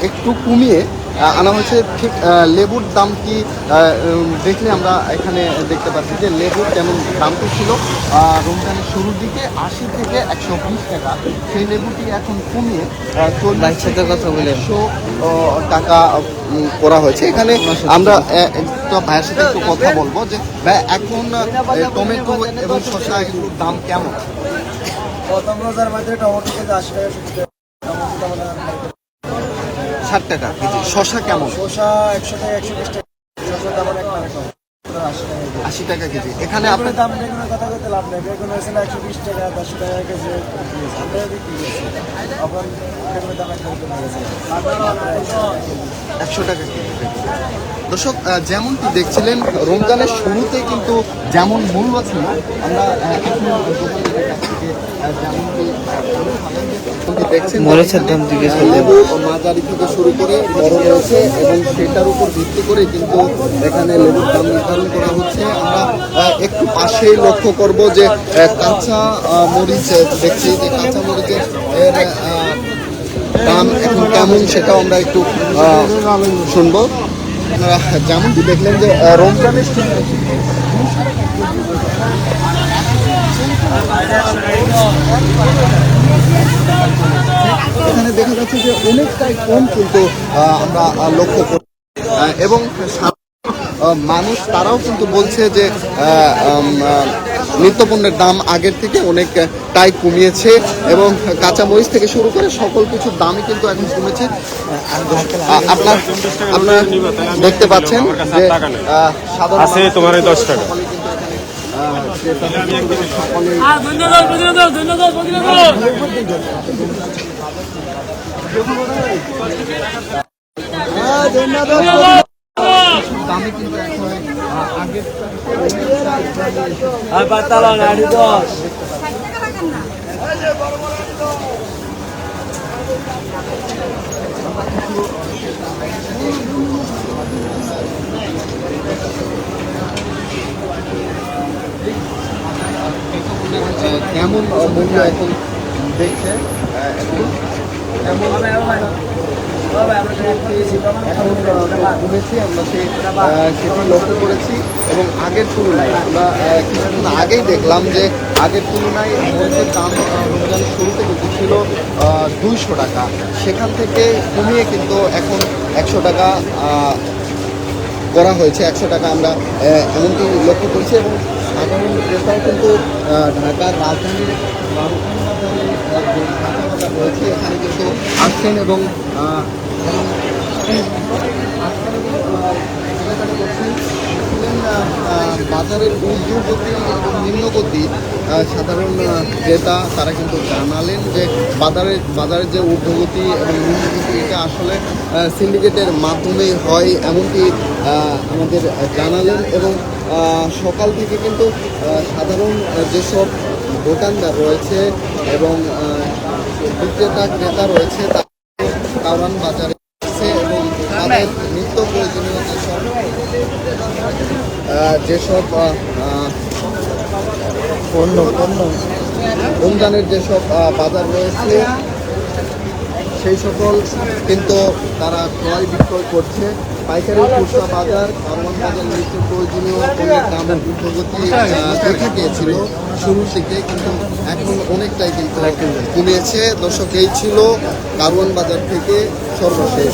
একটু কমিয়ে আনা হয়েছে। ঠিক লেবুর দাম কি দেখলে আমরা এখানে দেখতে পাচ্ছি যে লেবুর যেমন দামটি ছিল রমজানের শুরুর দিকে 80 থেকে 120 টাকা, সেই লেবুটি এখন কমিয়ে 40 কথা বলে 100 টাকা করা হয়েছে। এখানে আমরা ভাইয়ের সাথে একটু কথা বলবো যে ভাই এখন টমেটো এবং শসা এগুলোর দাম কেমন? প্রথম রোজার মধ্যে টমেটো কেজি 60 টাকা কেজি। শসা কেমন? শসা 100 থেকে 120 টাকা। শসা তেমন একটা 80 টাকা কেজি। এখানে আপনার দাম বেগুনের কথা বলতে লাভ নেই। বেগুন হয়েছিল 120 টাকা, 10 টাকা কেজি আমরা বিক্রি করছি। এখন বেগুনের দাম একদম কমে গেছে, 100 টাকা কেজি। দর্শক, যেমনটি দেখছিলেন রমজানের শুরুতে কিন্তু যেমন মূল্য ছিল, আমরা মরিচের দাম দিকে লেবু মাঝারি থেকে শুরু করে বড় রয়েছে এবং সেটার উপর ভিত্তি করে কিন্তু এখানে লেবুর দাম নির্ধারণ করা হচ্ছে। আমরা একটু পাশেই লক্ষ্য করব যে কাঁচা মরিচ দেখছি যে কাঁচা মরিচের দাম এখন কেমন সেটাও আমরা একটু শুনবো। আপনারা যেমনটি দেখলেন যে রমজানের এখানে দেখা যাচ্ছে যে অনেকটাই কম কিন্তু আমরা লক্ষ্য করি এবং মানুষ তারাও কিন্তু বলছে যে নিত্যপণ্যের দাম আগের থেকে অনেকটাই কমিয়েছে এবং কাঁচামরিচ থেকে শুরু করে সকল কিছুর দামই কিন্তু এখন কমেছে। আপনারা দেখতে পাচ্ছেন যে সাধারণ তোমার 10 টাকা দামে কিন্তু এখন আগের কেমন মূল্য এখন দেখছে কমেছে, আমরা সেটি লক্ষ্য করেছি এবং আগের তুলনায় আমরা কিছুদিন আগেই দেখলাম যে আগের তুলনায় মরিচের দাম রমজানের শুরুতে কিন্তু ছিল 200 টাকা, সেখান থেকে কমিয়ে কিন্তু এখন 100 টাকা করা হয়েছে। 100 টাকা আমরা এমনকি লক্ষ্য করছি এবং সাধারণ ক্রেতাও কিন্তু ঢাকার রাজধানীর রয়েছে এখানে কিন্তু আসছেন এবং বাজারের ঊর্ধ্বগতি এবং নিম্নগতি সাধারণ ক্রেতা তারা কিন্তু জানালেন যে বাজারের যে ঊর্ধ্বগতি এবং নিম্নগতি এটা আসলে সিন্ডিকেটের মাধ্যমেই হয় এমনটি আমাদের জানালেন এবং সকাল থেকে কিন্তু সাধারণ যেসব দোকানদার রয়েছে এবং বিক্রেতা ক্রেতা রয়েছে তারা কারওয়ান বাজারে আছে এবং তাদের নিত্য প্রয়োজনীয় যেসব পণ্য রমজানের যেসব বাজার রয়েছে সেই সকল কিন্তু তারা ক্রয় বিক্রয় করছে। পাইকারি খুচরা বাজার কারওয়ান বাজার নিত্য প্রয়োজনীয় পণ্যের দামের ঊর্ধ্বগতি দেখা গিয়েছিল শুরুর দিকে, কিন্তু এখন অনেকটাই কিন্তু কমিয়েছে। দর্শক, এই ছিল কারওয়ান বাজার থেকে সর্বশেষ।